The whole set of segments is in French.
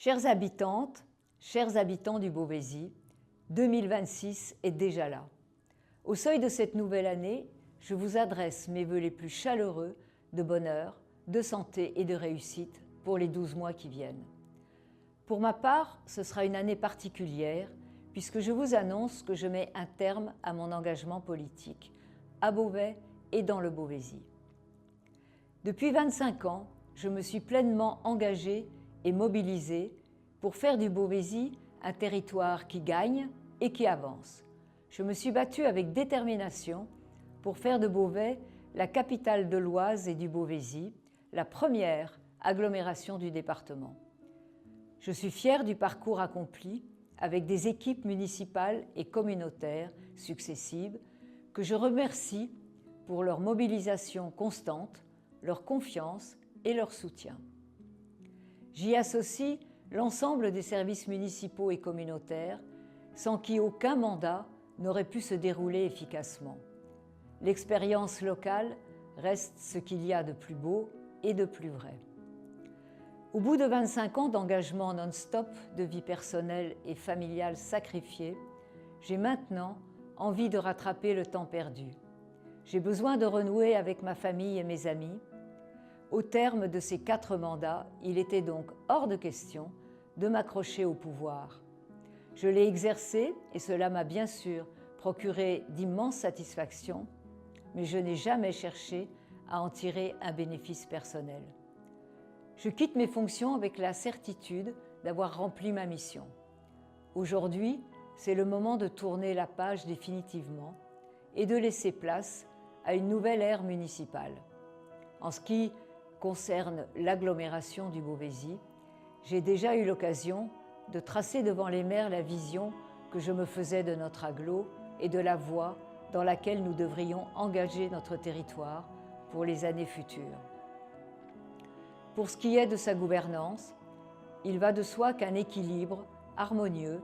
Chères habitantes, chers habitants du Beauvaisis, 2026 est déjà là. Au seuil de cette nouvelle année, je vous adresse mes vœux les plus chaleureux de bonheur, de santé et de réussite pour les 12 mois qui viennent. Pour ma part, ce sera une année particulière puisque je vous annonce que je mets un terme à mon engagement politique à Beauvais et dans le Beauvaisis. Depuis 25 ans, je me suis pleinement engagée et mobilisée pour faire du Beauvaisis un territoire qui gagne et qui avance. Je me suis battue avec détermination pour faire de Beauvais la capitale de l'Oise et du Beauvaisis, la première agglomération du département. Je suis fière du parcours accompli avec des équipes municipales et communautaires successives que je remercie pour leur mobilisation constante, leur confiance et leur soutien. J'y associe l'ensemble des services municipaux et communautaires sans qui aucun mandat n'aurait pu se dérouler efficacement. L'expérience locale reste ce qu'il y a de plus beau et de plus vrai. Au bout de 25 ans d'engagement non-stop, de vie personnelle et familiale sacrifiée, j'ai maintenant envie de rattraper le temps perdu. J'ai besoin de renouer avec ma famille et mes amis. Au terme de ces 4 mandats, il était donc hors de question de m'accrocher au pouvoir. Je l'ai exercé et cela m'a bien sûr procuré d'immenses satisfactions, mais je n'ai jamais cherché à en tirer un bénéfice personnel. Je quitte mes fonctions avec la certitude d'avoir rempli ma mission. Aujourd'hui, c'est le moment de tourner la page définitivement et de laisser place à une nouvelle ère municipale. En ce qui concerne l'agglomération du Beauvaisis, j'ai déjà eu l'occasion de tracer devant les maires la vision que je me faisais de notre agglo et de la voie dans laquelle nous devrions engager notre territoire pour les années futures. Pour ce qui est de sa gouvernance, il va de soi qu'un équilibre harmonieux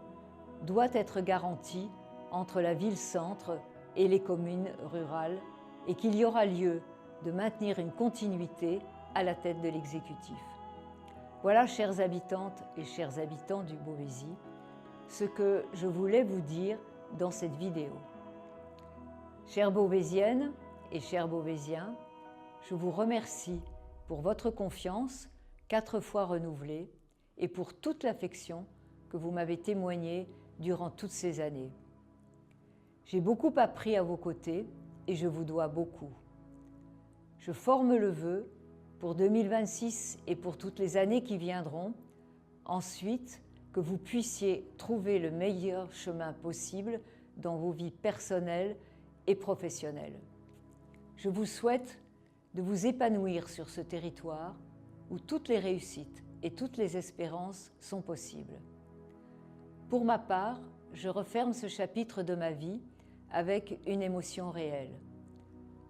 doit être garanti entre la ville-centre et les communes rurales et qu'il y aura lieu de maintenir une continuité à la tête de l'exécutif. Voilà, chères habitantes et chers habitants du Beauvaisis, ce que je voulais vous dire dans cette vidéo. Chères Beauvaisiennes et chers Beauvaisiens, je vous remercie pour votre confiance 4 fois renouvelée et pour toute l'affection que vous m'avez témoignée durant toutes ces années. J'ai beaucoup appris à vos côtés et je vous dois beaucoup. Je forme le vœu pour 2026 et pour toutes les années qui viendront, ensuite que vous puissiez trouver le meilleur chemin possible dans vos vies personnelles et professionnelles. Je vous souhaite de vous épanouir sur ce territoire où toutes les réussites et toutes les espérances sont possibles. Pour ma part, je referme ce chapitre de ma vie avec une émotion réelle.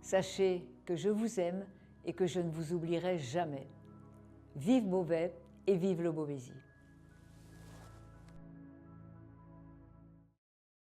Sachez que je vous aime et que je ne vous oublierai jamais. Vive Beauvais et vive le Beauvaisis!